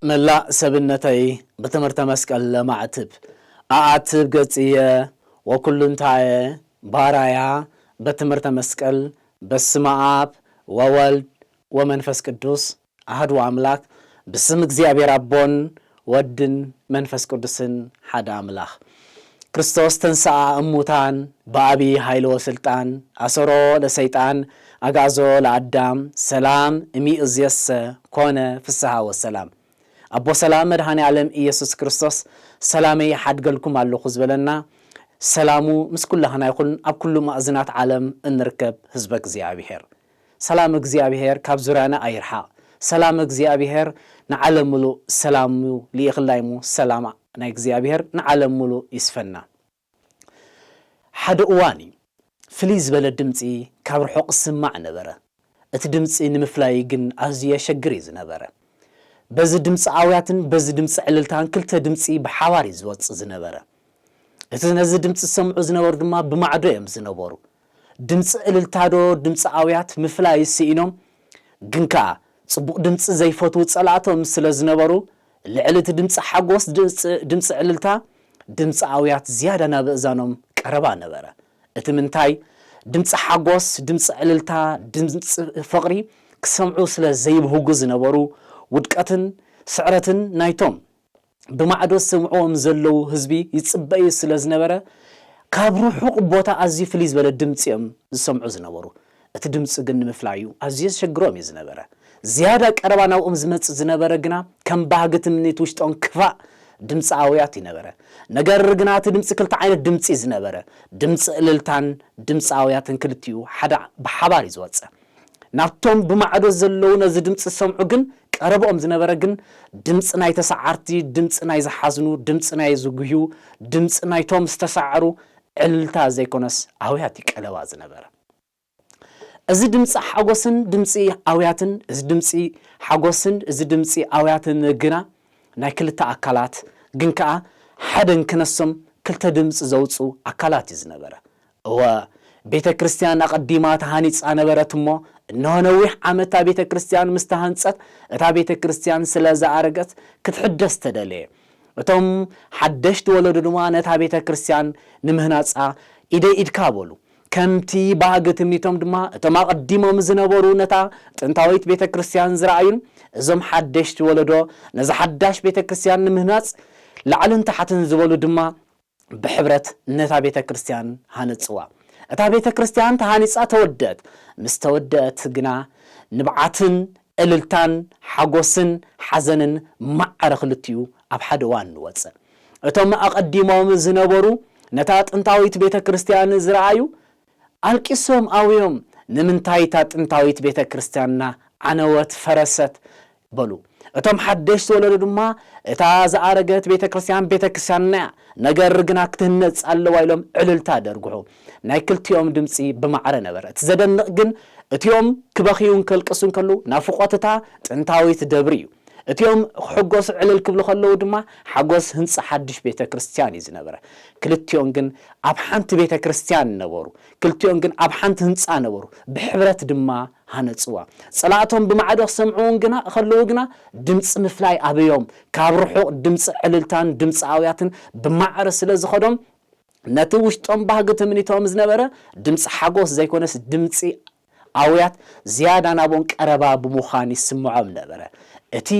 ملا سبنتي بتمرت مسكال معتب أعتب قصية وكل انتعي بارايا بتمرت مسكال بسمعاب وولد ومنفس قدوس أحد وعملاك بسمك زيابي ربون ودن منفس قدسن حد عملاك كريستوس تنسى أموتان بابي هايلو سلطان أسرو لسيطان أغازو لعدام سلام إمي إزيس كونه في السها والسلام أبو سلام مدهاني علم إيسوس كريستوس سلامي حد قلكم على خزبلنا سلامو مس كلها يقول أب كل مأزنات عالم نركب حزبك زيابيهر سلامك زيابيهر كاب زرانا أيرحا سلامك زيابيهر نعلم ملو سلامو ليخلايمو سلام نايك زيابيهر نعلم ملو يسفنا حد أواني فليز بلا دمتي كاب رحوق السماع نبرة اتدمتي نمفلايقن أزيا شقريز نبرة بز دمس عوياتن بز دمس عللتان كلتا دمسي بحواري زوات زنبرة اتنز دمس السمع زنبر دما بمعدو يم زنبرو دمس عللتادو دمس عويات مفلاي سينوم جنكا صبوق دمس زي فتو تصلعتو مثل زنبرو لعلت دمس حقوس دمس عللتا دمس عويات زيادة نابزانوم كربا نبرة اتمنتاي دمس حقوس دمس عللتا دمس فقري كسمعو سلا زي بهوغو زنبرو ودكاتن سعرتن نايتوم بمعدو سمعوهم زلو هزبي يتصبئي سلازنبرا كابرو حق بوتا أزي فليز بلا دمتيهم سمعو زنبرو اتدمت قن مفلايو أزيز شقروم يزنبرا زيادة كربانا وأمزمت زنبرا قنا كم باقت مني توشتون كفاء دمت عاوياتي نبرا نقر قنا تدمت كلت عين دمت زنبرا دمت إللتان دمت عاوياتن كلتيو حدا بحباري زواتسا نابتوم بمعدو زلو نزي دمت سمعو قن قربهم زنبرجن دمص ناي تسعرتي دمص ناي زحزنو دمص ناي زغيو دمص ناي توم استسعرو علتا زيكونس اوياتي قلوا زنبر از دمص حغوسن دمصي اوياتن از دمصي حغوسن از دمصي اوياتن غنا ناي كلتا اكلات غنكا حدن كنسم كلتا دمص زوصو اكلات زنبر و بيت كريستيان قديمات هانيص انبرتمو إنه نويح عمتا بيت كريستيان مستهنصت اتا بيت كريستيان سلازا عرقت كتحدث تدلي وتم حدشت ولد دمان اتا بيت كريستيان نمهناصا إيدي إدكابولو كمتي باقت منيتم دما اتما قديمو مزنبورو نتا تنتاويت بيت كريستيان زرعين ازم حدشت ولدو نزا حداش بيت كريستيان نمهناص لعلن تحتن زبولو دما بحبرت نتا بيت كريستيان هانصوا اتا بيت كريستيان تهانيصا تودت مستودت غنا نبعاتن اللتان حغوسن حزنن معرخلتيو اب حدوان وص اتم اقديموم زنبرو نتا طنطاويت بيت كريستيان زرايو القسوم اويوم نمنتايتا طنطاويت بيت كريستياننا عنوت فرست بلو اتم حدش ولد دما اتا زارغت بيت كريستياننا ነገር ግን አክተነጽ አለዋይሎም ዕልልታ ደርጉሑ ናይ ክልቲኦም ድምጺ በማዕረ ነበረ ተዘደንቅ ግን እቲኦም ክበኺውን ከልቅሱን ከሉ ናፍቆትታ ጥንታዊት ደብሪ እዩ እቲኦም ሕጎስ ዕልል ክብሉ ከለው ድማ ሓጎስ ህንጻ ሓድሽ ቤተ ክርስቲያን እዩ ዝነበረ ክልቲኦም ግን ኣብ ሓንቲ ቤተ ክርስቲያን ነበሩ ክልቲኦም ግን ኣብ ሓንቲ ህንጻ ነበሩ ብሕብረት ድማ ሃነጽዋ ጸላእቶም ብማዕዶ ሰምዑን ግና ከለው ግና ድምጽ ምፍላይ ኣብዮም ካብ ርሑቕ ድምጽ ዕልልታን ድምጽ ኣውያትን ብማዕረ ስለ ዝኸዶም ነቲ ውሽጦም ባህግት ምኒቶም ዝነበረ ድምጽ ሓጎስ ዘይኮነስ ድምጽ ኣውያት ዝያዳ ናቦን ቀረባ ብምዃን ይስምዖም ነበረ እቲ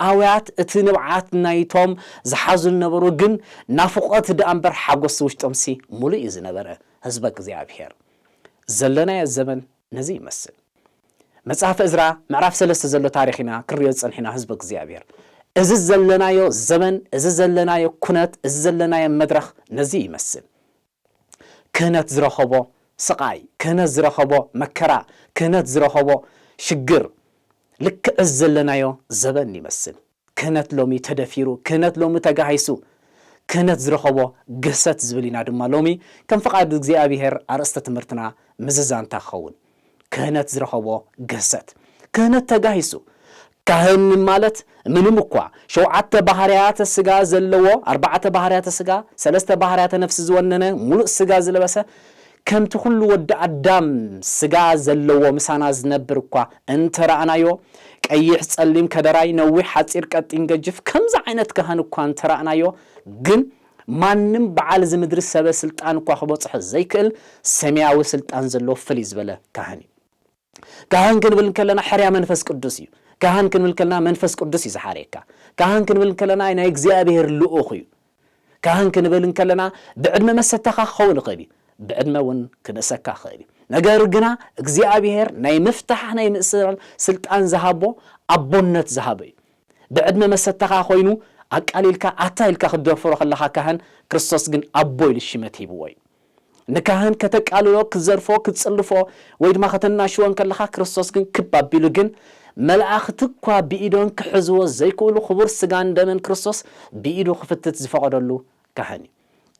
ኣውያት እቲ ንብዓት ናይቶም ዝሓዙን ነበሩ ግን ናፍቆት ደኣምበር ሓጎስ ውሽጦም ሲ ሙሉእ እዩ ዝነበረ ህዝበ እግዚአብሔር ዘለናየ ዘመን ነዚ ይመስል መጽሐፍ ዕዝራ ምዕራፍ 3 ዘሎ ታሪኽና ክርዮ ጸንሒና ህዝበ እግዚአብሔር እዚ ዘለናዮ ዘመን እዚ ዘለናዮ ኩነት እዚ ዘለናዮ መድረኽ ነዚ ይመስል ክህነት ዝረኸቦ ስቃይ ክህነት ዝረኸቦ መከራ ክህነት ዝረኸቦ ሽግር ልክ እዚ ዘለናዮ ዘበን ይመስል ክህነት ሎሚ ተደፊሩ ክህነት ሎሚ ተጋሂሱ ክህነት ዝረኸቦ ግሰት ዝብሊና ድማ ሎሚ ከም ፍቃድ እግዚአብሔር አርእስተ ትምህርትና ምዝዛንታ ኸውን ክህነት ዝረኸቦ ግሰት ክህነት ተጋሂሱ ካህን ማለት ምንም እኳ ሸውዓተ ባህርያተ ስጋ ዘለዎ 4 ባህርያተ ስጋ 3 ባህርያተ ነፍስ ዝወነነ ሙሉእ ስጋ ዝለበሰ كم تخل ود أدم سجا زلوا مسانا زنبر كوا أنت رأنايو كأيح تسلم كدراي نوي حتصير كاتين جف كم زعينت كهان كوا أنت رأنايو جن ما نم بعال زمدرس سبب سلطان كوا خبط حزيكل سميع وسلطان زلوا فليز بلا كهاني كهان كنبل كلنا حريا منفس قدسي كهان كنبل كلنا منفس قدسي زحاريكا كهان كنبل كلنا إن إجزابير لؤخيو كهان كنبل كلنا بعد ما مستخا خول قلي بعد ما ون كنسكا خيري نجار جنا إجزابير ناي مفتاح ناي مسر سلطان ذهبو أبونت ذهبي بعد ما مستخا خوينو أكاليلكا أتايلكا خدوفرو خلاها كهان كريستوس جن أبوي للشمتي بوي نكهن كتقالو كزرفو كتصلفو ويد ما ختنا شوان كلها كريستوس جن كباب بيلوجن ملأختكوا بإيدون كحزو زي كولو خبر سجان دمن كريستوس بإيدو خفتت زفقدلو كهني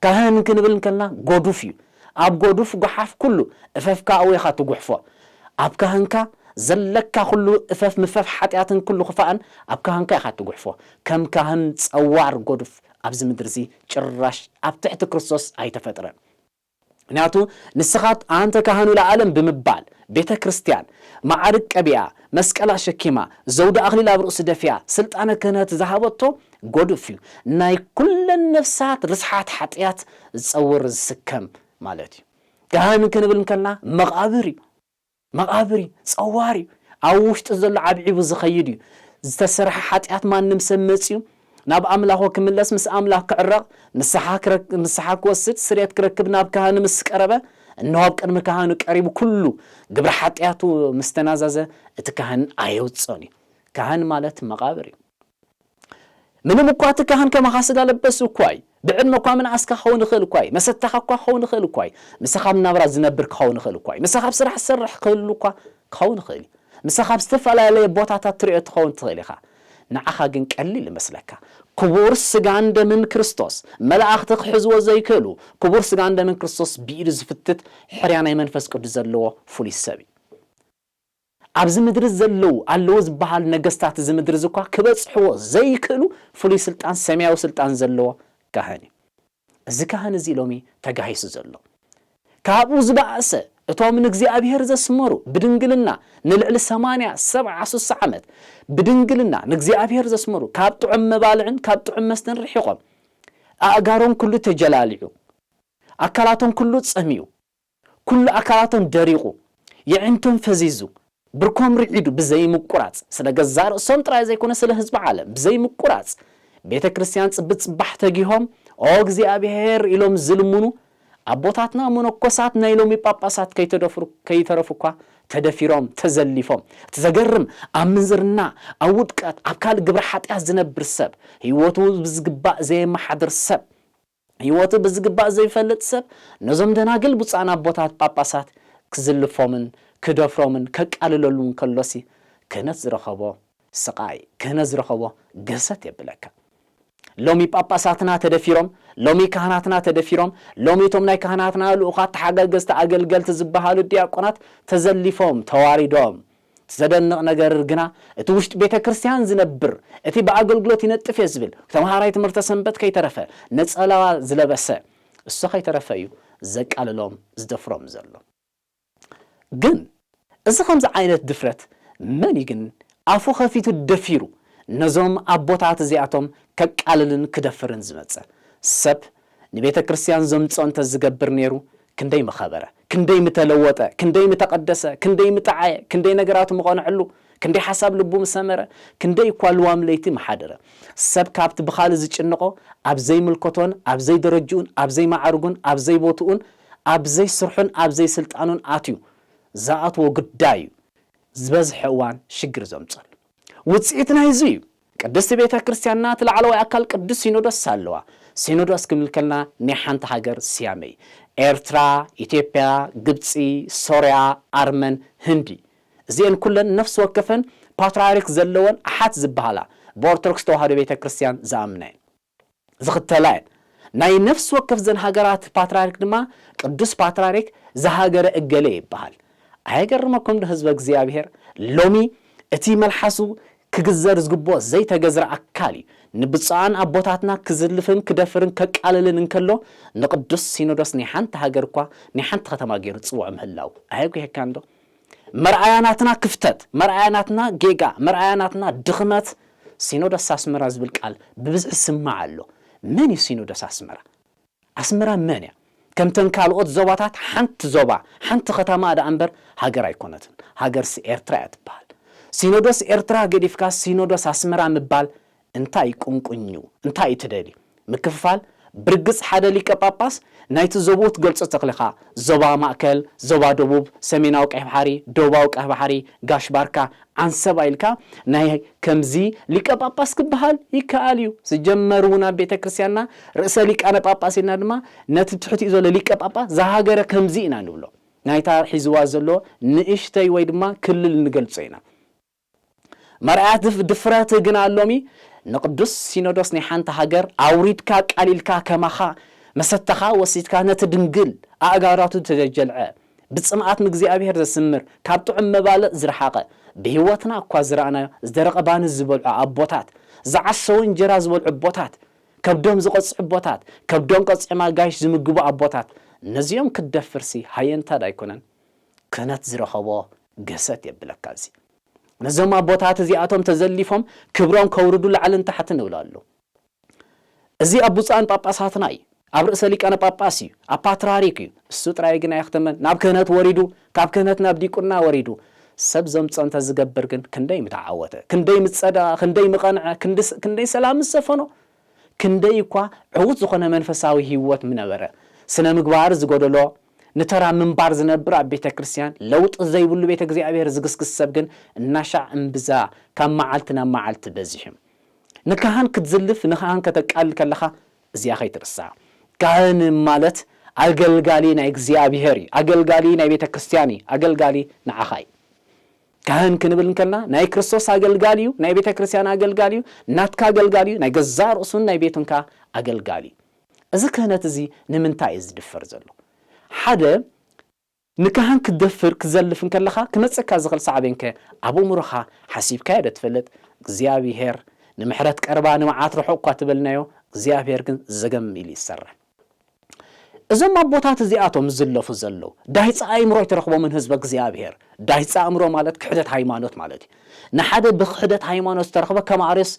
كهن كنبلن كلنا غودوفيو أب غودوف غحاف كله اففكا أوي خاتو غحفو أب كهنكا زلكا كله افف مفف حاتياتن كله خفان أب كهنكا خاتو غحفو كم كهن تصوار غودوف أبز مدرزي چراش أب تحت كريستوس أي تفترن ناتو نسخات أنت كهانو العالم بمبال بيت كريستيان معارك أبيع مسكلا شكيمة زود أغلي لابرؤس دفيع سلطانة كانت ذهبتو قدو فيو ناي كل النفسات رزحات حطيات تصور السكم مالتي كهانو كنبل كنا مغابري تصواري أوش تزل عبعي وزخيدي زتسرح حطيات ما نمسمسيو ناب أملاخو كملس مس أملاخ كعرق نسحاك وسط سريت كركب ناب كهان مسك قربة النواب كان كهانو قريب كله قبل حطياتو مستناززه اتكهن ايوت صوني كهان مالت مقابري من مقات كهان كما خاص لبسو كواي بعد ما كان من عسكا خون خل كواي مستخكوا خون خل كواي مسخاب نبرا زنبر خون خل كواي مسخاب سرح خل خون خل مسخاب استفلا لي بوتاتا تريت خون تخيلخا نعخا جن قليل مسلكا كبور سجان من كريستوس ملأختك حزوة زي كلو كبور سجان من كريستوس بيرز فتت حريانا يمنفس قد زلوا فولي السبي عبز مدرز زلو اللوز بحال نقستات زي مدرزوكا كبس حوة زي كلو فولي سلطان سميع وسلطان زلوا كهاني زي كهاني زي لومي تقايس زلو كابو زبعسة اتوا من اجزي ابيهر زي سمرو بدنقلنا نلعل 8-7 عمت بدنقلنا نجزي ابيهر زي سمرو كابتو عم مبالعن كابتو عم مستن رحيقهم اقارون كله تجلاليو اكالاتهم كله تصميو كل اكالاتهم دريقو يعنتم فزيزو بركم رعيدو بزي مقراص سلا غزار سنترا زي كونه سلا حزب عالم بزي مقراص بيت كريستيان صبت صباح تجيهم او اجزي ابيهر الوم زلمونو أبوتاتنا منقصات نايلومي باباسات كي ترفقوا تدفيرهم تزليفهم تزجرم أمنزرنا أودكات أبكال جبر حتى أزنب برسب هيوتو بزجباء زي ما حدر سب هيوتو بزجباء زي فلت سب نظام دناقل بص أنا أبوتات باباسات كزلفومن كدفرومن كقاللولون كلوسي كنت زرخبو سقاي كنت زرخبو قصت يبلكا لومي باباساتنا تدفيرهم لومي كهناتنا تدفيرهم لومي تومناي كهناتنا لوخات حاجه اجلجل تزبحالو دياقونات تزليفهم تواريدهم تزدنق ነገር ግና እቲ ውሽጥ ቤተ ክርስቲያን ዝነብር እቲ በአገልግሎት ይነጥፍ ይዝብል ተማሃራይ ትምህርተ ሰንበት ከይተረፈ ነጸላዋ ዝለበሰ እሱ ከይተረፈዩ ዘቃልሎም ዝደፍሮም ዘሎ ግን እዚ ከምዚ ዓይነት ድፍረት መን ይግን አፉ ከፊቱ ደፊሩ ነዞም አቦታት እዚአቶም ከቃልልን ክደፍርን ዝመጸ ሰብ ንቤተ ክርስቲያን ዘምጾን ተዝገብር ነይሩ ክንደይ መኸበረ ክንደይ ምተለወጠ ክንደይ ምተቀደሰ ክንደይ ምጣዓየ ክንደይ ነገራቱ መቆንዕሉ ክንደይ ሐሳብ ልቡ መሰመረ ክንደይ ኳልዋም ለይቲ መሓደረ ሰብ ካብት በኻል ዝጭንቆ ኣብዘይ ምልከቶን ኣብዘይ ደረጁን ኣብዘይ ማዕርጉን ኣብዘይ ቦቱን ኣብዘይ ስርሑን ኣብዘይ ስልጣኑን አትዩ ዛኣትዎ ጉዳዩ ዝበዝሕ እዋን ሽግር ዘምጸሉ ውጽኢትና ይዙዩ ቅድስት ቤተ ክርስቲያንና ተላዕለዋይ አካል ቅዱስ ሲኖዶስ ኣለዋ ሲኖዶስ ክምልከልና ንሓንቲ ሃገር ሲያመይ ኤርትራ ኢትዮጵያ ግብጽ ሶሪያ አርመን ህንዲ እዚአን ኩለን ነፍስ ወከፈን ፓትርያርክ ዘለወን አሓት ዝበሃላ በኦርቶዶክስ ተዋህዶ ቤተ ክርስቲያን ዝኣምናን ዝኽተላን ናይ ነፍስ ወከፍ ዘን ሃገራት ፓትርያርክ ድማ ቅዱስ ፓትርያርክ ዘሃገረ እገሌ ይበሃል ኣይገርመኩም ህዝበ እግዚአብሔር ሎሚ እቲ መልሐሱ ክግዘር ዝግቦ ዘይተገዝረ ኣካል ንብፃን ኣቦታትና ክዝልፍን ክደፍርን ከቃልልን እንከሎ ንቅዱስ ሲኖዶስ ናይ ሓንቲ ሃገር እኳ ናይ ሓንቲ ከተማ ገይሩ ጽውዕ ምህላው ኣይጉሄካንዶ መርኣያናትና ክፍተት መርኣያናትና ጌጋ መርኣያናትና ድኽመት ሲኖዶስ ኣስመራ ዝብል ቃል ብብዝሒ ስማዕ ኣሎ መን እዩ ሲኖዶስ ኣስመራ ኣስመራ መን እያ ከምተን ካልኦት ዞባታት ሓንቲ ዞባ ሓንቲ ከተማ ዳ እምበር ሃገር ኣይኮነትን ሃገር ኤርትራ ትበሃል ሲኖዶስ ኤርትራ ገዲፍካ ሲኖዶስ ኣስመራ ምባል እንታይ ቁንቁኙ እንታይ ትደሊ ምክፍፋል ብርግጽ ሓደ ሊቀ ጳጳስ ናይቲ ዞቦት ገልጾ ተኽልኻ ዞባ ማእከል ዞባ ደቡብ ሰሜናዊ ቀይ ባሕሪ ደቡባዊ ቀይ ባሕሪ ጋሽ ባርካ አንሰብ ኢልካ ናይ ከምዚ ሊቀ ጳጳስ ክበሃል ይከኣል እዩ ዝጀመሩና ቤተ ክርስቲያንና ርእሰ ሊቃነ ጳጳስ ኢና ድማ ነቲ ትሕቲኡ ዘሎ ሊቀ ጳጳስ ዝሃገረ ከምዚ ኢና ንብሎ ናይታ ሒዝዋ ዘሎ ንእሽተይ ወይ ድማ ክልል ንገልጾ ኢና መርኣያት ድፍረት ግን ኣሎሚ ንቅዱስ ሲኖዶስ ናይ ሓንቲ ሃገር ኣውሪድካ ቃሊልካ ከማኻ መሰተኻ ወሲድካ ነቲ ድንግል ኣእጋራቱ ተጀልዐ ብጽምዓት ምግግዚአብሔር ዘስምር ካብ ጥዑም መባልዕ ዝረሓቐ ብህይወትና እኳ ዝረኣናዮ ዝደረቐ ባኒ ዝበልዑ ኣቦታት ዝዓሰው እንጀራ ዝበልዑ ኣቦታት ከብዶም ዝቆጽዑ ኣቦታት ከብዶም ቆጽዕማ ጋይሽ ዝምግቡ ኣቦታት ነዚኦም ክደፍርሲ ሃየንታ ዳይኮነን ክህነት ዝረኸቦ ገሰት የብለካ እዚ ነዞም ኣቦታት እዚኣቶም ተዘሊፎም ክብሮም ከውርዱ ላዕልን ታሕትን ይብላሉ እዚ ኣቡፃን ጳጳሳትና እዩ ኣብ ርእሰ ሊቃነ ጳጳስ እዩ ኣብ ፓትርያርክ እዩ እሱ ጥራይ ግን ኣይኽተመን ናብ ክህነት ወሪዱ ካብ ክህነት ናብ ዲቁና ወሪዱ ሰብ ዘምፀን ተዝገብር ግን ክንደይ ምተዓወተ ክንደይ ምጸዳ ክንደይ ምቐንዐ ክንደይ ሰላም ዝሰፈኖ ክንደይ እኳ ዕውት ዝኾነ መንፈሳዊ ህይወት ምነበረ ስነ ምግባር ዝጎደሎ ንተራ ምንባር ዝነብር ኣብ ቤተ ክርስቲያን ለውጥ ዘይብሉ ቤተ እግዚአብሔር ዝግስግስ ሰብ ግን እናሻዕ እምብዛ ካብ መዓልቲ ናብ መዓልቲ በዚሕም ንካህን ክትዝልፍ ንካህን ከተቃልል ከለኻ እዚያ ከይትርሳ ካህን ማለት ኣገልጋሊ ናይ እግዚአብሔር ኣገልጋሊ ናይ ቤተ ክርስቲያን ኣገልጋሊ ንዓኻይ ካህን ክንብል እንከልና ናይ ክርስቶስ ኣገልጋሊ እዩ ናይ ቤተ ክርስቲያን ኣገልጋሊ እዩ ናትካ ኣገልጋሊ እዩ ናይ ገዛ ርእሱን ናይ ቤቱንካ ኣገልጋሊ እዚ ክህነት እዚ ንምንታይ ዝድፈር ዘሎ ሓደ ንካህን ክደፍር ክዘልፍን ከለኻ ክመጽካ ዝኽእል ሳዕቤንከ ኣብ እሙሮኻ ሓሲብካ ትፈልጥ እግዚአብሔር ንምሕረት ቀርባ ንመዓት ረሑቕ እኳ ትበልናዮ እግዚአብሔር ግን ዘገም ኢሉ ይሰርሕ እዞም ኣቦታት እዚኣቶም ዝለፉ ዘለው ዳይፃ ኣእምሮ ይተረኽቦምን ህዝቢ እግዚአብሔር ዳይፃ ኣእምሮ ማለት ክሕደት ሃይማኖት ማለት እዩ ንሓደ ብክሕደት ሃይማኖት ዝተረኽበ ከማርስ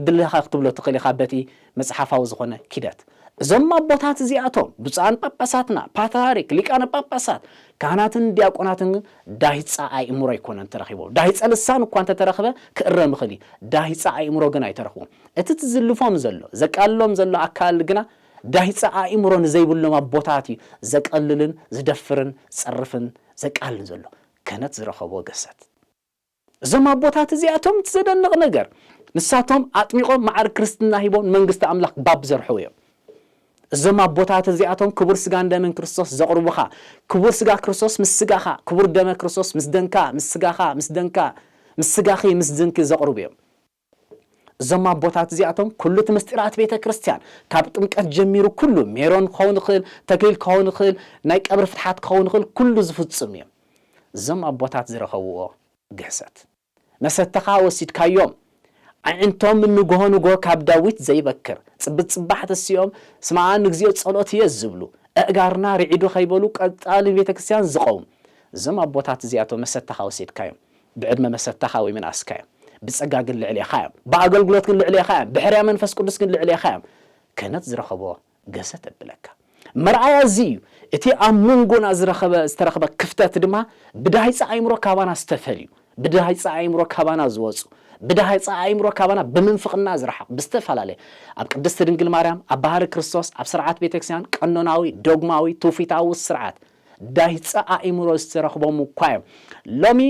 ድልኻ ክትብሎ ትኽእል ኢኻ በቲ መጽሓፋዊ ዝኾነ ኪደት እዞም ኣቦታት እዚኣቶም ብፁዓን ጳጳሳትና ፓትርያርክ ሊቃነ ጳጳሳት ካህናትን ዲያቆናትን ዳይፃ ኣእምሮ ይኮነን ተረኺቦም ዳይፃ ልሳን እኳ እንተተረኽበ ክእረም ይኽእል ዳይፃ ኣእምሮ ግን ኣይተረኽቦም እቲ ትዝልፎም ዘሎ ዘቃልሎም ዘሎ ኣካል ግና ዳይፃ ኣእምሮ ንዘይብሎም ኣቦታት እዩ ዘቀልልን ዝደፍርን ዝጸርፍን ዘቃልን ዘሎ ክህነት ዝረኸቦ ገሰት እዞም ኣቦታት እዚኣቶም ትዘደንቕ ነገር ንሳቶም ኣጥሚቖም ማዕር ክርስትና ሂቦም መንግስቲ ኣምላኽ ባብ ዘርሕው እዮም እዞም ኣቦታት እዚኣቶም ክቡር ስጋን ደምን ክርስቶስ ዘቕርቡኻ ክቡር ስጋ ክርስቶስ ምስ ስጋኻ ክቡር ደመ ክርስቶስ ምስ ደንካ ምስ ስጋኻ ምስ ደንካ ምስ ስጋኺ ምስ ድንኪ ዘቕርቡ እዮም እዞም ኣቦታት እዚኣቶም ኩሉ ምስጢራት ቤተ ክርስቲያን ካብ ጥምቀት ጀሚሩ ኩሉ ሜሮን ክኸውን ይኽእል ተክሊል ክኸውን ይኽእል ናይ ቀብሪ ፍትሓት ክኸውን ይኽእል ኩሉ ዝፍጽም እዮም እዞም ኣቦታት ዝረኸብዎ ገሰት መሰተኻ ወሲድካዮም ዓይንቶም ንጎሆ ካብ ዳዊት ዘይበክር ጽብጽ ጽባሕ ተሲኦም ስማዓን እግዚኦ ጸሎት የዝብሉ ኣእጋርና ርዒዱ ኸይበሉ ቀጣል ቤተ ክርስቲያን ዝቆም እዞም ኣቦታት እዚኣቶም መሰተኻ ወሲድካዮም ብዕድመ መሰተኻ ወይ ምንኣስካዮም ብጸጋ ግን ልዕል ኢኻዮም ብኣገልግሎት ግን ልዕል ኢኻዮም ብሕርያ መንፈስ ቅዱስ ግን ልዕል ኢኻዮም ክህነት ዝረኸቦ ገሰት እብለካ መርኣያ እዚ እዩ እቲ ኣብ መንጎና ዝተረኸበ ክፍተት ድማ ብዳይፃ ኣእምሮ ካባና ዝተፈልዩ ብዳይፃ ኣእምሮ ካባና ዝወፁ ብዳይፃ ኣእምሮ ካባና ብምንፍቕና ዝረሓቕ ብዝተፈላለየ ኣብ ቅድስቲ ድንግል ማርያም ኣብ ባህሪ ክርስቶስ ኣብ ስርዓት ቤተክርስቲያን ቀኖናዊ ዶግማዊ ትውፊታዊ ስርዓት ዳይፃ ኣእምሮ ዝተረኽቦም እኳ እዮም ሎሚ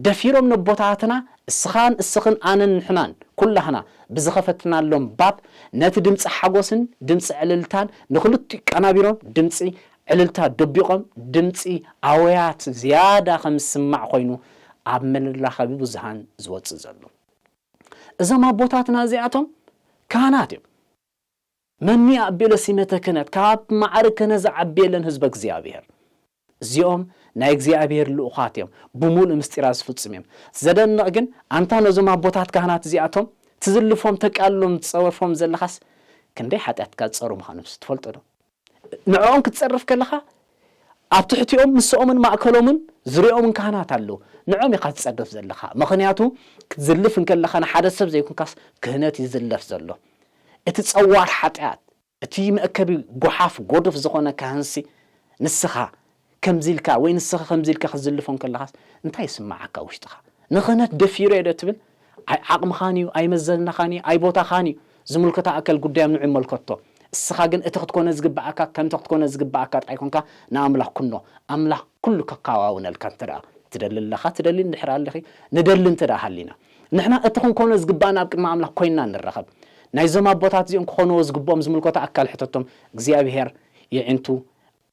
ደፊሮም ንቦታትና እስኻን እስኽን ኣነን ንሕናን ኩላህና ብዝኸፈትናሎም ባብ ነቲ ድምፂ ሓጎስን ድምፂ ዕልልታን ንኽልቲኡ ቀናቢሮም ድምፂ ዕልልታ ደቢቖም ድምፂ ኣወያት ዝያዳ ከም ዝስማዕ ኮይኑ ኣብ መለላኸቢ ብዙሃን ዝወፅእ ዘሎ እዞም ኣቦታትና እዚኣቶም ካህናት እዮም መኒ ኣቢሎ ሲመተ ክህነት ካብ ማዕረ ክህነት ዝዓብየለን ህዝቢ እግዚአብሔር እዚኦም ናይ እግዚአብሔር ልኡኻት እዮም ብሙሉ ምስጢራ ዝፍጽም እዮም ዘደንቕ ግን አንታ ነዞም ኣቦታት ካህናት እዚኣቶም ትዝልፎም ተቃልሎም ጸወርፎም ዘለኻስ ክንደይ ኃጢአትካ ጸሩ ምዃኖም ትፈልጡ ዶ ንዕኦም ክትጸርፍ ከለኻ ኣብ ትሕቲኦም ምስኦምን ማእከሎምን ዝሪኦምን ካህናት ኣለዉ ንዕኦም ኢኻ ትጸርፍ ዘለኻ ምኽንያቱ ክትዝልፍ እንከለኻ ንሓደ ሰብ ዘይኩንካስ ክህነት ይዝለፍ ዘሎ እቲ ጸዋር ኃጢአት እቲ መእከቢ ጎሓፍ ጎድፍ ዝኾነ ካህንሲ ንስኻ ከምዚልካ ወይ ንስኻ ከምዚልካ ክትዝልፎም ከለኻስ እንታይ ይስማዓካ ውሽጥኻ ንኽህነት ደፊሩ የደ ትብል ኣይ ዓቕምኻን እዩ ኣይመዘንናኻን እዩ ኣይ ቦታኻን እዩ ዝምልከታ ኣከል ጉዳዮም ንዑ ይመልከቶ እስኻ ግን እቲ ክትኮነ ዝግባኣካ ከምቲ ክትኮነ ዝግባኣካ ጣይኮንካ ንኣምላኽ ኩኖ ኣምላኽ ኩሉ ከካዋውነልካ እንትደኣ ትደልለኻ ትደሊ እንድሕር ኣለኺ ንደሊ እንትደኣ ሃሊና ንሕና እቲ ክንኮነ ዝግባእና ኣብ ቅድሚ ኣምላኽ ኮይንና ንረኸብ ናይዞም ኣቦታት እዚኦም ክኾንዎ ዝግብኦም ዝምልከታ ኣካል ሕተቶም እግዚኣብሔር ይዕንቱ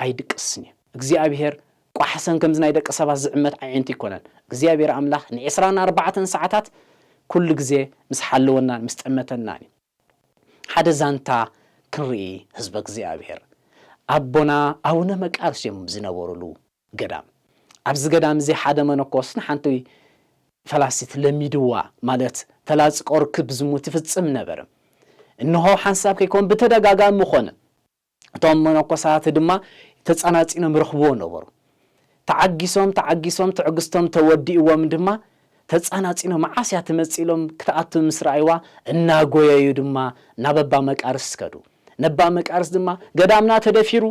ኣይድቅስን እዩ እግዚኣብሔር ቋሕሰን ከምዚ ናይ ደቂ ሰባት ዝዕመት ዓይንቲ ይኮነን እግዚኣብሔር ኣምላኽ ን24 ሰዓታት ኩሉ ግዜ ምስ ሓለወናን ምስ ጠመተናን እዩ ሓደ ዛንታ ክንርኢ ህዝበ እግዚአብሔር ኣቦና ኣቡነ መቃርስ እዮም ዝነበሩሉ ገዳም ኣብዚ ገዳም እዚ ሓደ መነኮስ ንሓንቲ ፈላሲት ለሚድዋ ማለት ፈላጽ ቆርክብ ዝሙት ይፍጽም ነበረ እንሆ ሓንሳብ ከይኮን ብተደጋጋሚ ኾነ እቶም መነኮሳት ድማ ተጸናጺኖም ረኽብዎ ነበሩ ተዓጊሶም ትዕግስቶም ተወዲእዎም ድማ ተጸናጺኖም መዓስያ ተመጺሎም ክትኣቱ ምስራይዋ እናጎየዩ ድማ ናበባ መቃርስ ከዱ ነባ መቃርስ ድማ ገዳምና ተደፊሩ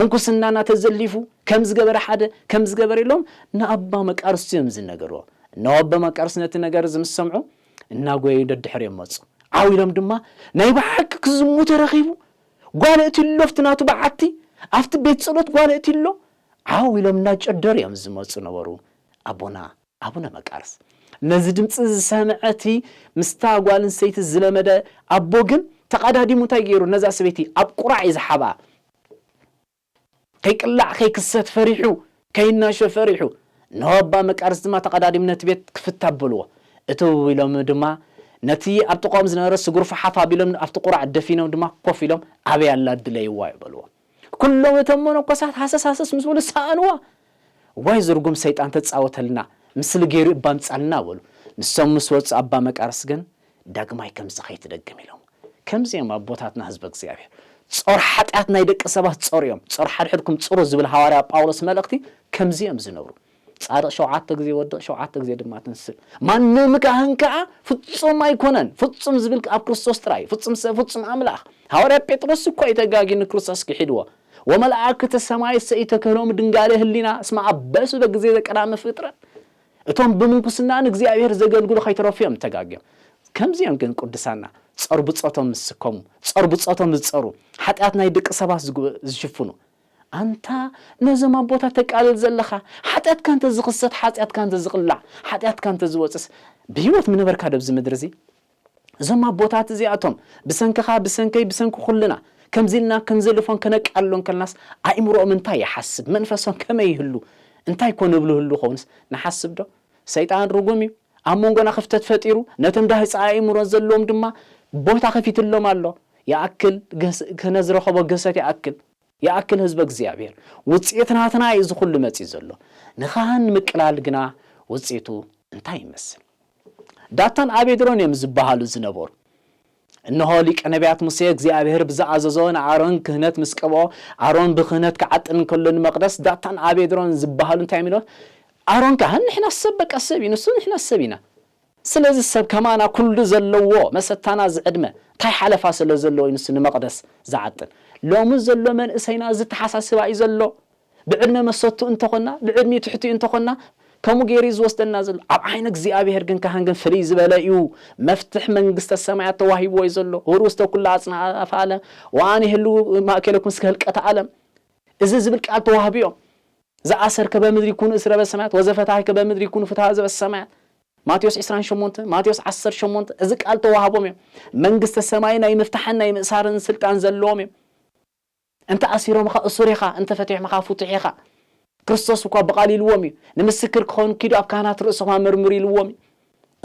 ምንኩስናና ተዘሊፉ ከም ዝገበረ ሓደ ከም ዝገበረ ኢሎም ናኣባ መቃርስ እዮም ዝነገርዎ ናኣባ መቃርስ ነቲ ነገር ዝምሰምዑ እናጎየዩ ደድሕር መጹ ዓዊሎም ድማ ናይ ባሕቅ ክዝሙት ረኺቡ ጓልእቲ ሎፍትናቱ በዓቲ ኣብቲ ቤት ጸሎት ጓልእቲ ሎ ዓዊሎም እናጨደር እዮም ዝመጹ ነበሩ ኣቡነ መቃርስ ነዚ ድምፂ ዝሰምዐቲ ምስታ ጓልን ሰይቲ ዝለመደ ኣቦ ግን ተቀዳዲሙ እንታይ ገይሩ ነዛ ሰበይቲ ኣብ ቁራዕ ይዝሓባ ከይቅላዕ ከይክሰት ፈሪሑ ከይናሾ ፈሪሑ ነባ መቃርስ ድማ ተቀዳዲሙ ነቲ ቤት ክፍታ በልዎ እቱ ኢሎም ድማ ነቲ ኣብ ጥቆም ዝነበረ ስጉርፍ ሓፋ ቢሎም ኣብቲ ቁራዕ ደፊኖም ድማ ኮፍ ኢሎም ኣበይ ኣላ ድለይዋ ይበልዎ ኩሎም እቶም መነኮሳት ሃሰሳሰስ ምስ በሉ ሰኣንዋ ዋይ ዝርጉም ሰይጣን ተጻወተልና ምስሊ ገይሩ ባምጻልና በሉ ንሶም ምስ ወጹ ኣባ መቃርስ ግን ዳግማይ ከምዚ ከይትደግም ኢሎም ከምዚኦም ኣቦታትና ህዝበ እግዚአብሔር ጾር ኃጢአት ናይ ደቂ ሰባት ጾር እዮም ጾር ሓድሕድኩም ጽሩ ዝብል ሐዋርያ ጳውሎስ መልእክቲ ከምዚኦም ዝነብሩ ጻድቕ 7 ግዜ ወድቕ 7 ግዜ ድማ ትንስል ማንም ካህን ከዓ ፍጹም ኣይኮነን ፍጹም ዝብል ኣብ ክርስቶስ ጥራይ ፍጹም ኣምላኽ ሐዋርያ ጴጥሮስ እኮ ይተጋጊን ክርስቶስ ክሒድዎ ወመላእክተ ሰማይ ሰይተከሎም ድንጋሌ ህሊና እስማ አበሱ በግዜ ዘቀዳመ ፍጥረት እቶም ብምንኩስናን እግዚአብሔር ዘገልግሉ ከይተረፍዮም ተጋጊዮም ከምዚኦም ግን ቅዱሳና ጾር ብጾቶም ምስኮም ጾር ብጾቶም ዝጸሩ ኃጢአት ናይ ደቂ ሰባት ዝሽፍኑ አንታ ነዘማ ቦታ ተቃልል ዘለኻ ኃጢአት ካንተ ዝኽሰት ኃጢአት ካንተ ዝቕላዕ ኃጢአት ካንተ ዝወጽስ ብህይወት ምንበርካ ደብዚ ምድር እዚ ዘማ ቦታት እዚኣቶም ብሰንከኻ ብሰንኩ ኩልና ከምዚልና ክንዘልፎን ከነቃልሎን ከልናስ ኣእምሮኦም እንታይ ይሓስብ መንፈሶም ከመይ ይህሉ እንታይ ኮን ብልህሉ ኾንስ ንሓስብ ዶ ሰይጣን ርጉም እዩ ኣብ መንጎና ክፍተት ፈጢሩ ነቶም ዳህፃ ኣእምሮ ዘለዎም ድማ ቦታ ከፊትሎም ኣሎ ያእክል ከነዝረኸቦ ገሰት ያእክል ህዝበ እግዚአብሔር ውጽኢትናትና እዚ ኩሉ መጽ ዘሎ ንኻን ምቅላል ግና ውጽኢቱ እንታይ ይመስል ዳታን አቤድሮን እዮም ዝባሃሉ ዝነበሩ እነሆ ሊቀ ነቢያት ሙሴ እግዚአብሔር ብዛኣዘዞን አሮን ክህነት ምስቀቦ አሮን ብክህነት ከዓጥን ከሎን መቅደስ ዳታን አቤድሮን ዝባሃሉ እንታይ ሚለው አሮን ካህን ንሕና ሰበቀ ሰብ ይንሱ ንሕና ሰቢና ስለዚህ ሰብ ከማና ኩሉ ዘለዎ መሰታና ዝዕድመ ታይ ሓለፋ ስለ ዘለዎ ይንሱ ንመቅደስ ዝዓጥን ሎሙ ዘሎ መንእሰይና ዝተሓሳስባ እዩ ዘሎ ብዕድመ መሰቱ እንተኾና ብዕድሜ ትሕቲ እንተኾና ከሙ ገይሪ ዝወስደና ዘሎ ኣብ ዓይነ እግዚአብሔር ግን ካህን ግን ፍልይ ዝበለ እዩ መፍትሕ መንግስተ ሰማያት ተዋሂቦ እዩ ዘሎ ወሩስተ ኩሉ አጽናፈ ዓለም ወአን ይህሉ ማእከለኩም እስከ ህልቀተ ዓለም እዚ ዝብል ቃል ተዋሂቦም ዘአሰርከ በምድሪ ይኩኑ እስረ በሰማያት ወዘፈታሕከ በምድሪ ይኩኑ ፍትሐ ዘበሰማያት ማቴዎስ 28 ማቴዎስ 18 እዚ ቃል ተዋሂቦም መንግስተ ሰማይ ናይ መፍትሕን ናይ ምእሳርን ስልጣን ዘለዎም انت اسيرهم خا اسوريخا انت فتح مخا فتحيخا ክርስቶስ እኮ በቃሊልዎም እዩ ንምስክር ክኾኑ ኪዱ ኣብ ካህናት ርእሶም መርምር ኢልዎም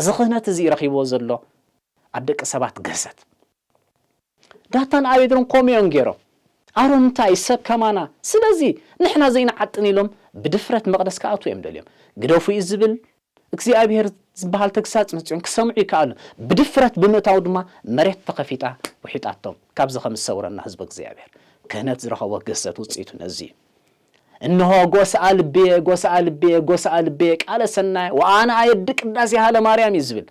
ዝኽነት እዚ ረኺቦ ዘሎ ኣብ ደቂ ሰባት ገሰት ዳታን አቤድሮን ኮሚዮን ገይሮ አሮን እንታይ ሰብ ከማና ስለዚህ نحنا زينا عطني لهم بدفرة مقدس كأتو يمدلهم قدوفو يزبل እግዚአብሔር ዝበሃል ተግሳጽ መጽዮን ክሰምዑ ይካሉ ብድፍረት ብምእታው ድማ መሬት ተኸፊታ ወሒጣቶም ካብዚ ከም ሰውረና ህዝብ እግዚአብሔር ክህነት ዝረኸቦ ገሰት ውጽኢቱ ነዚ እነሆ ጎሳአ ልቤ ቃለ ሰናይ ወአነ አየድ ቅዳሴ ሃለ ማርያም ይዝብል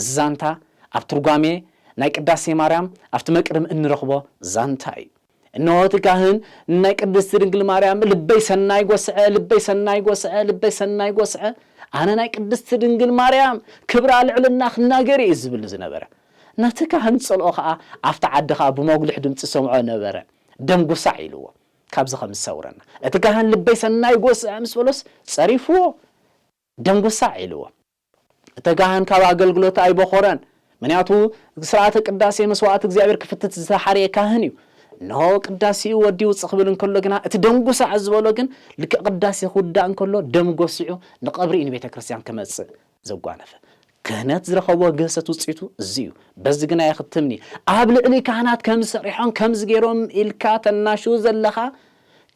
እዛንታ ኣብ ትርጓሜ ናይ ቅዳሴ ማርያም ኣብቲ መቅድም እንረኽቦ ዛንታ እዩ እነሆ ትካህን ናይ ቅድስት ድንግል ማርያም ልበይ ሰናይ ጎስዐ أنا ناي قدست دنجل مريم كبر على علنا خناجري إزبل زنبرة نتك هنصل أخا عفت عدخا بموجل حدم تسمعه نبرة دم قصع له كابز خمس سورنا أتكهن لبيس الناي قصع أمس فلوس صريفه دم قصع له أتكهن كوا قلقلوت أي بخوران من يعطو سرعة قداسي مسوات እግዚአብሔር كفتت زحاري كاهنيو نو قداسي وديو صخبلن كله جنا اتدمغو سعزبلو جن لك قداسي خدان كله دمغو سعو نقبري ان بيت كريستيان كمص زغوانف كهنات زرخبو غسات وصيتو زيو بز جنا يختمني ابل علي كهنات كم سريحون كم زغيروم الكاتنا شو زلخا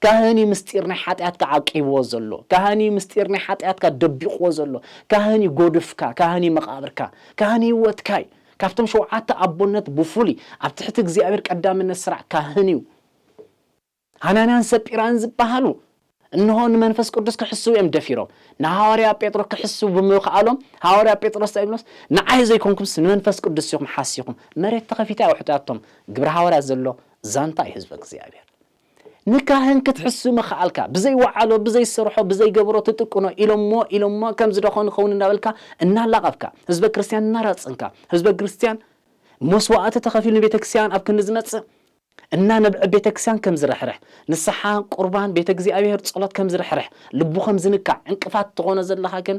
كهني مستيرنا حاتيات كعقيبو زلو كهني مستيرنا حاتيات كدبيقو زلو كهني غودفكا كهني مقابركا كهني وتكاي كافتم شوعات أبونت بفولي أبتحت እግዚአብሔር ቀዳምነት ስራ ካህኒው ሃናንያን ሰጲራን ዝበሃሉ እነሆን መንፈስ ቅዱስ ክሕሱ እዮም ደፊሮም ናሐዋርያ ጴጥሮስ ክሕሱ ብምኻሎም ሐዋርያ ጴጥሮስ ታይብሎስ ንዓይ ዘይኮንኩም መንፈስ ቅዱስ ይኹም ሓሲኹም መሬት ተኸፊታ ይውሕታቶም ግብረ ሐዋርያ ዘሎ ዛንታ ህዝብ እግዚአብሔር ንካህን ክትሕሱ መኻልካ ብዘይ ወዓሎ ብዘይ ስርሖ ብዘይ ገብሮ ተጥቁኖ ኢሎሞ ከም ዝደኾን ኸውን እንዳበልካ እናላቀፍካ ህዝበ ክርስቲያን እናራጽንካ ህዝበ ክርስቲያን መስዋዕት ተኸፊሉ ቤተ ክርስቲያን ኣብ ክንዝመጽ እና ነብዕ ቤተ ክርስቲያን ከም ዝረሕረሕ ንስሓ ቁርባን ቤተ እግዚአብሔር ጸሎት ከም ዝረሕረሕ ልቡ ከም ዝንካዕ እንቅፋት ተኾነ ዘለኻ ግን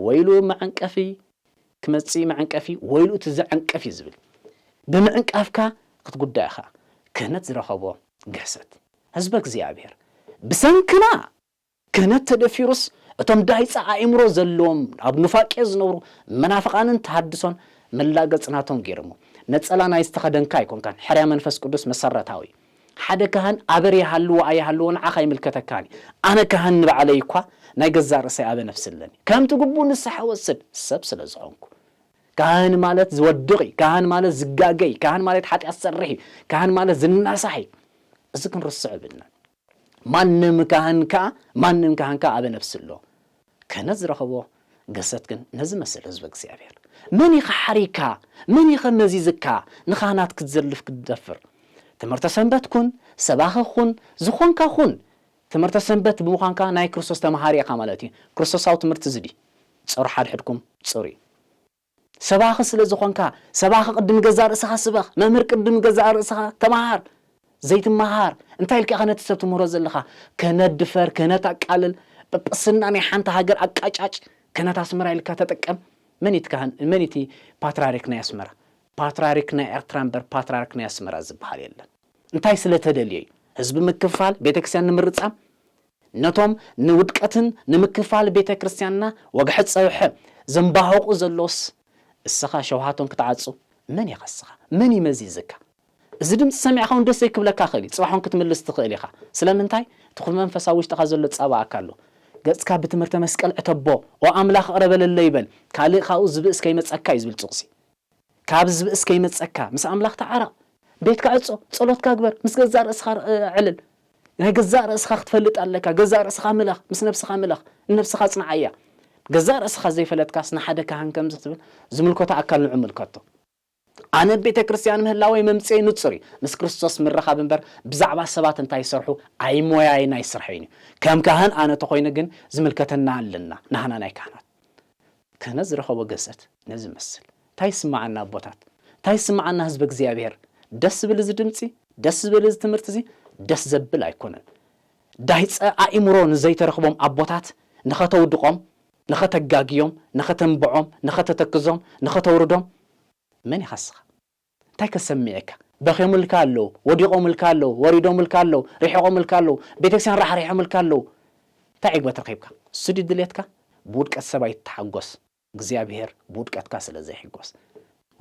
ወይሉ ማዕንቀፊ ክመጽ ማዕንቀፊ ወይሉ ትዘዕንቀፊ ዝብል ብምዕንቃፍካ ክትጉዳይኻ ክህነት ዝረኸቦ ገሰት ህዝብ እግዚአብሔር ብሰንክና ክህነት ተደፊሩስ እቶም ዳይጻ አእምሮ ዘለዎም ኣብ ንፋቄ ዝነብሩ መናፍቃንን ተሐድሶን መላገጽናቶም ገይርሞ ነጸላ ናይ ዝተኸደንካ ይኮንካን ሕርያ መንፈስ ቅዱስ መሰረታዊ ሓደ ካህን አበር ያህሉ አያህሉ ንዓኻ ይምልከተካኒ ኣነ ካህን ንባዕለይ እኳ ናይ ገዛ ርእሰይ ኣበ ነፍስለኒ ከምቲ ግቡ ንስሓ ወስድ ሰብ ስለ ዝኾንኩ ካህን ማለት ዝወድቕ ካህን ማለት ዝጋገይ ካህን ማለት ሓጢአት ሰርሒ ካህን ማለት ዝናሳሒ እዚ ክንርስዕ ብልና ማንም ካህንካ ኣበ ነፍስሎ ከነ ዝረኸቦ ገሰት ግን ነዚ መስል ህዝብ እግዚአብሔር من يخحريكا من يخمزيزكا نخانات كتزلف كتدفر تمرت سنبت كون سباخ خون زخون كا خون تمرت سنبت بمخانكا ناي كريستوس تمهاري قامالاتي كريستوس او تمرت زدي تصور حد حدكم تصوري سباخ سلا زخونكا سباخ قدم جزار اسخا سباخ ممر قدم جزار اسخا تمهار زيت مهار انتي لك انا تسبت مرز لخا كندفر كنتاقالل بقسناني حنت هاجر اقاጫጭ كنتا اسمرا لك تتقم من يتكهن من يتي باتراريكنا يسمرا باتراريكنا ارترامبر باتراريكنا يسمرا زبحال يلا انتي سلتدلي حزب مكفال بيتكريستيان نمرصا نتوم نودقتن نمكفال بيتكريستياننا وغحت صيح زنباهق زلوس السخا شوهاتهم كتعصو من يخسخا من يمزيزك زدم سمع خون دس يكبلك اخلي صباحون كتملس تخيليخا سلامنتاي تخل منفساويش تخازل تصابا اكالو ገጽካ በትምህርተ መስቀል እተቦ ወአምላኽ ቀረበለ ለይበል ካልእ ካኡ ዝብእስ ከይመጸካ ይዝብል ጽቕሲ ካብ ዝብእስ ከይመጸካ ምስ አምላኽ ተዓራ ቤትካ ዕጾ ጸሎትካ ግበር ምስ ገዛእ ርእስኻ ዕልል ናይ ገዛእ ርእስኻ ክትፈልጥ ኣለካ ገዛእ ርእስኻ ምለኽ ምስ ነፍስኻ ምለኽ ነፍስኻ ጽንዓያ ገዛእ ርእስኻ ዘይፈለጥካስ ንሓደ ካህን ከም ዝትብል ዝምልከቶ አካል ንዑ ምልከቶ أنا بيت كريستيان مهلاوي ممسي نتصري مس كريستوس من رخاب بر بزعبا سبات انتاي يسرحو أي مويا أي ناي يسرحيني كم كهن أنا تخوينا جن زملكتنا علنا نحنا ناي كهنات كنز رخوا قصت نزم مسل تايس معنا بوتات تايس معنا حزب እግዚአብሔር دس بلز دمسي دس بلز تمرتزي دس زبل أيكونن دايس أيمرون زي ترخبهم أبوتات نختو دقوم نختجاجيوم نختنبعوم نختتكزوم نختوردوم من يخسخ تايك سميعك بخيم الكالو وديقوم الكالو وريدوم الكالو ريحوم الكالو بيتكسان راح ريحوم الكالو تايك بترخيبك سدي دليتك بودك السباي تحقص እግዚአብሔር بودكاتك ስለዚህ ይጎስ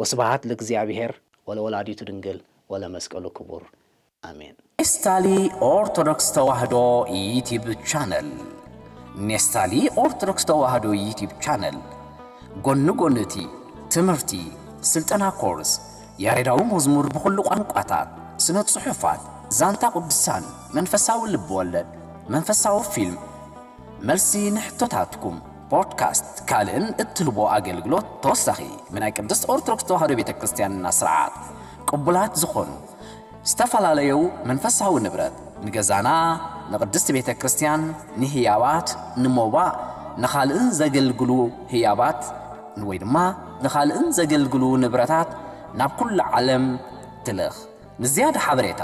ወስብሐት ለእግዚአብሔር ወለወላዲቱ ድንግል ወለመስቀሉ ክቡር አሜን። ኔስታሊ ኦርቶዶክስ ተዋህዶ ዩቲዩብ ቻነል ኔስታሊ ኦርቶዶክስ ተዋህዶ ዩቲዩብ ቻነል ጎንጎንቲ ትምህርቲ ስልጠና ኮርስ ያሬዳዊ መዝሙር በኩሉ ቋንቋታት ስነ ጽሑፋት ዛንታ ቅዱሳን መንፈሳዊ ልብወለድ መንፈሳዊ ፊልም መልሲ ንሕቶታትኩም ፖድካስት ካልእን እትህቦ አገልግሎት ተወሳኺ ምናይ ቅድስት ኦርቶዶክስ ተዋህዶ ቤተክርስቲያንና ስርዓት ቅቡላት ዝኾኑ ዝተፈላለዩ መንፈሳዊ ንብረት ንገዛና ንቅድስት ቤተክርስቲያን ንህያባት ንሞባ ንኻልእን ዘገልግሉ ህያባት ወይ ድማ ንኻልእን ዘገልግሉ ንብረታት ናብ ኩሉ ዓለም ትልኽ ንዝያዳ ሓበሬታ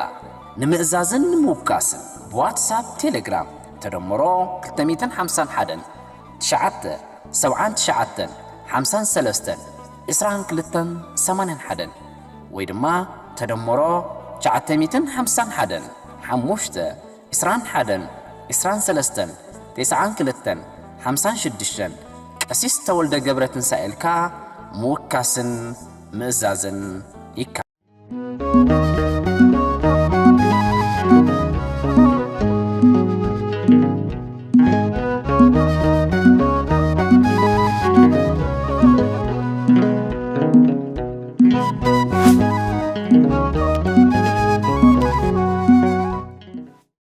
ንምእዛዝን ንምውካስን ብዋትሳፕ ቴሌግራም ተደምሮ 251 979 53 2281 ወይ ድማ ተደምሮ 951 5 21 23 92 56 ቀሲስ ተወልደ ገብረ ትንሣኤልካ ምውካስን ምእዛዝን ይካ